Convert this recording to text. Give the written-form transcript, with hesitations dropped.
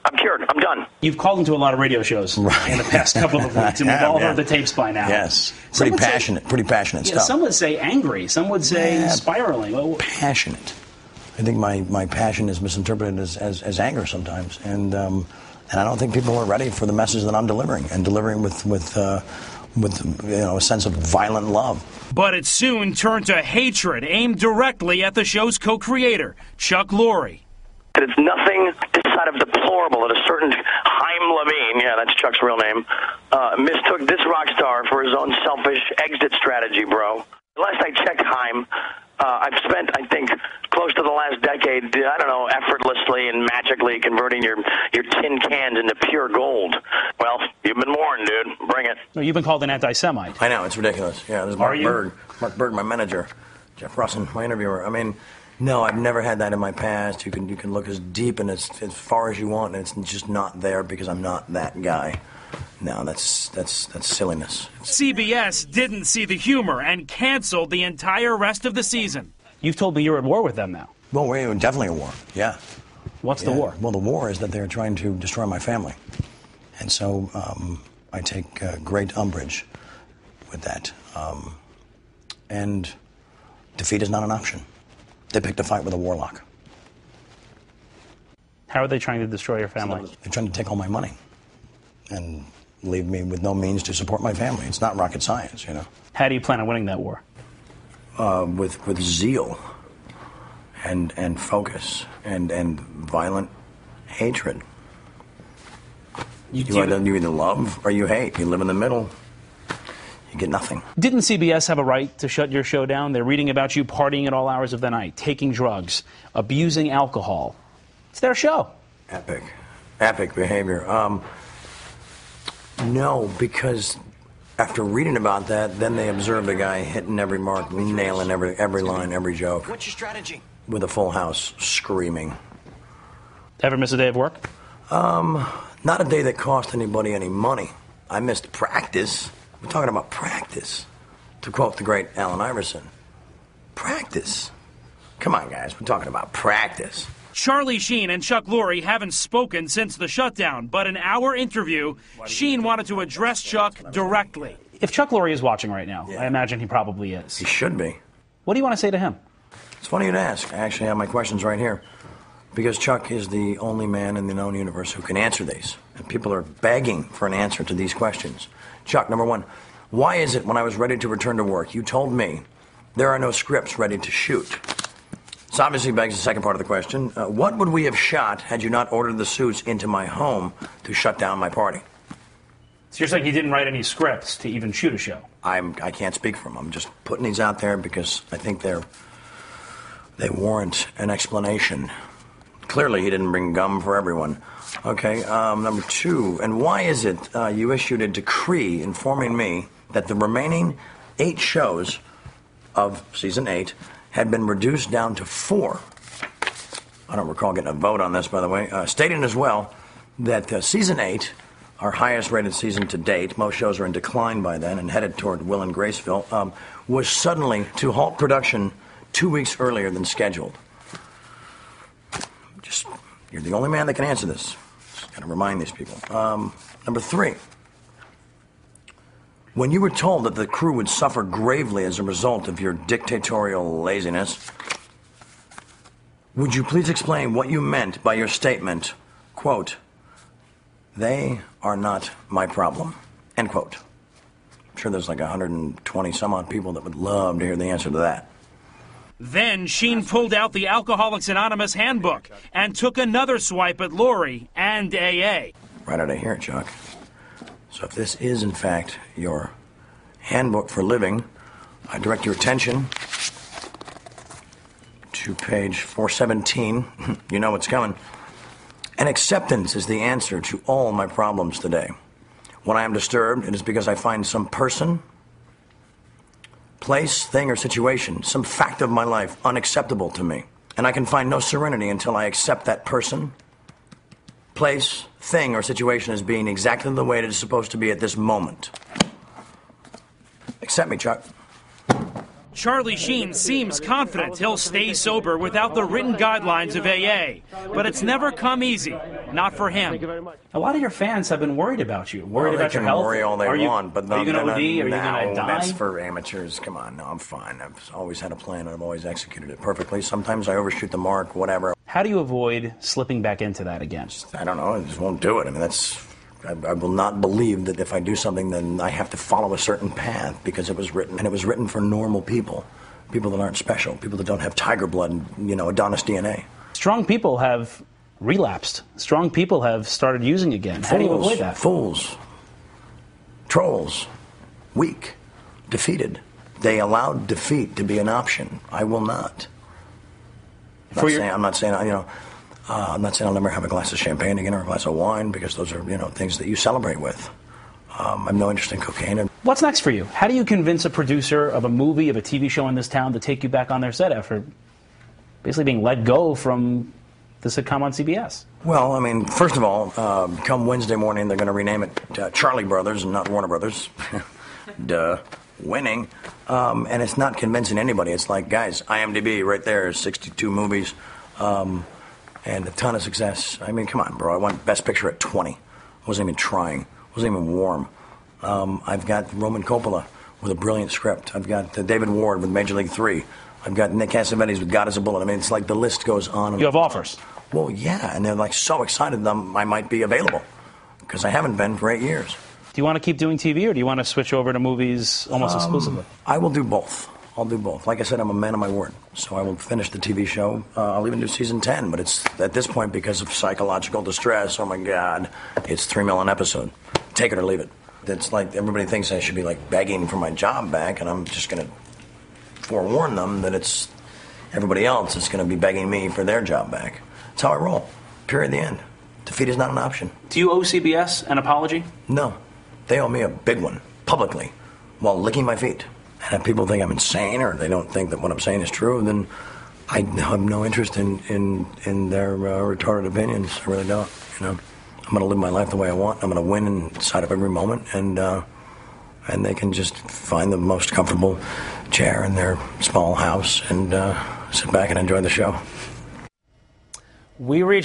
I'm cured. I'm done. You've called into a lot of radio shows in the past couple of weeks, and we've all heard the tapes by now. Yes. Pretty passionate stuff. Some would say angry. Some would say spiraling. Passionate. I think my passion is misinterpreted as anger sometimes, and I don't think people are ready for the message that I'm delivering, and delivering with a sense of violent love. But it soon turned to hatred aimed directly at the show's co-creator, Chuck Lorre. It's nothing this side of deplorable that a certain Chaim Levine, yeah, that's Chuck's real name, mistook this rock star for his own selfish exit strategy, bro. Last I checked, Chaim, I've spent, I think, close to the last decade, I don't know, effortlessly and magically converting your tin cans into pure gold. Well, you've been warned, dude. Bring it. Well, you've been called an anti-Semite. I know, it's ridiculous. Yeah, this is Mark Berg. Mark Berg, my manager. Jeff Russin, my interviewer. I mean, no, I've never had that in my past. You can look as deep and as far as you want, and it's just not there because I'm not that guy. No, that's silliness. CBS didn't see the humor and canceled the entire rest of the season. You've told me you're at war with them now. Well, we're definitely at war, yeah. What's the war? Well, the war is that they're trying to destroy my family. And so I take great umbrage with that. And defeat is not an option. They picked a fight with a warlock. How are they trying to destroy your family? They're trying to take all my money and leave me with no means to support my family. It's not rocket science, you know. How do you plan on winning that war? With zeal and focus and violent hatred. You either love or you hate. You live in the middle. You get nothing. Didn't CBS have a right to shut your show down? They're reading about you partying at all hours of the night, taking drugs, abusing alcohol. It's their show. Epic behavior. No, because after reading about that, then they observed a guy hitting every mark, nailing every line, every joke. What's your strategy? With a full house, screaming. Ever miss a day of work? Not a day that cost anybody any money. I missed practice. We're talking about practice. To quote the great Allen Iverson, practice. Come on, guys, we're talking about practice. Charlie Sheen and Chuck Lorre haven't spoken since the shutdown, but in our interview, Sheen wanted to address Chuck directly. If Chuck Lorre is watching right now, I imagine he probably is. He should be. What do you want to say to him? It's funny you'd ask. I actually have my questions right here. Because Chuck is the only man in the known universe who can answer these. And people are begging for an answer to these questions. Chuck, number one, why is it when I was ready to return to work, you told me there are no scripts ready to shoot? This obviously begs the second part of the question. What would we have shot had you not ordered the suits into my home to shut down my party? So you're saying he didn't write any scripts to even shoot a show? I can't speak for him. I'm just putting these out there because I think they warrant an explanation. Clearly, he didn't bring gum for everyone. Okay, number two, and why is it you issued a decree informing me that the remaining 8 shows of season 8 had been reduced down to 4? I don't recall getting a vote on this, by the way. Stating as well that season 8, our highest rated season to date, most shows are in decline by then and headed toward Will and Graceville, was suddenly to halt production 2 weeks earlier than scheduled. You're the only man that can answer this. Just got to remind these people. Number 3. When you were told that the crew would suffer gravely as a result of your dictatorial laziness, would you please explain what you meant by your statement, quote, they are not my problem, end quote. I'm sure there's like 120 some odd people that would love to hear the answer to that. Then Sheen pulled out the Alcoholics Anonymous handbook and took another swipe at Lorre and AA. Right out of here, Chuck. So if this is, in fact, your handbook for living, I direct your attention to page 417. You know what's coming. And acceptance is the answer to all my problems today. When I am disturbed, it is because I find some person, place, thing, or situation, some fact of my life unacceptable to me. And I can find no serenity until I accept that person, place, thing, or situation as being exactly the way it is supposed to be at this moment. Accept me, Chuck. Charlie Sheen seems confident he'll stay sober without the written guidelines of AA, but it's never come easy. not for him. Thank you very much. A lot of your fans have been worried about you, worried about your They can health. worry all they want, but are you going to OD? Are you going to no, die? that's for amateurs. Come on, no, I'm fine. I've always had a plan, and I've always executed it perfectly. Sometimes I overshoot the mark, whatever. How do you avoid slipping back into that again? I don't know. I just won't do it. I mean, I will not believe that if I do something, then I have to follow a certain path because it was written, and it was written for normal people, people that aren't special, people that don't have tiger blood and, Adonis DNA. Strong people have relapsed. Strong people have started using again. How do you avoid that? Fools, trolls, weak, defeated. They allowed defeat to be an option. I will not. I'm not saying I'll never have a glass of champagne again or a glass of wine because those are, things that you celebrate with. I have no interest in cocaine. What's next for you? How do you convince a producer of a movie, of a TV show in this town to take you back on their set after basically being let go from the sitcom on CBS? Well, I mean, first of all, come Wednesday morning, they're going to rename it Charlie Brothers and not Warner Brothers. Duh. Winning. And it's not convincing anybody. It's like, guys, IMDb right there, 62 movies. And a ton of success. I mean, come on, bro. I won Best Picture at 20. Wasn't even trying. Wasn't even warm. I've got Roman Coppola with a brilliant script. I've got David Ward with Major League 3. I've got Nick Cassavetes with God is a Bullet. I mean, it's like the list goes on. You have offers? Well, yeah, and they're like so excited that I might be available because I haven't been for 8 years. Do you want to keep doing TV or do you want to switch over to movies almost exclusively? I will do both. I'll do both. Like I said, I'm a man of my word. So I will finish the TV show. I'll even do season 10, but it's at this point because of psychological distress. Oh my God, it's $3 million an episode. Take it or leave it. It's like everybody thinks I should be like begging for my job back, and I'm just going to forewarn them that it's everybody else is going to be begging me for their job back. That's how I roll. Period. The end. Defeat is not an option. Do you owe CBS an apology? No. They owe me a big one, publicly, while licking my feet. And if people think I'm insane or they don't think that what I'm saying is true, then I have no interest in their retarded opinions. I really don't. I'm going to live my life the way I want. I'm going to win inside of every moment, and they can just find the most comfortable chair in their small house and sit back and enjoy the show. We reached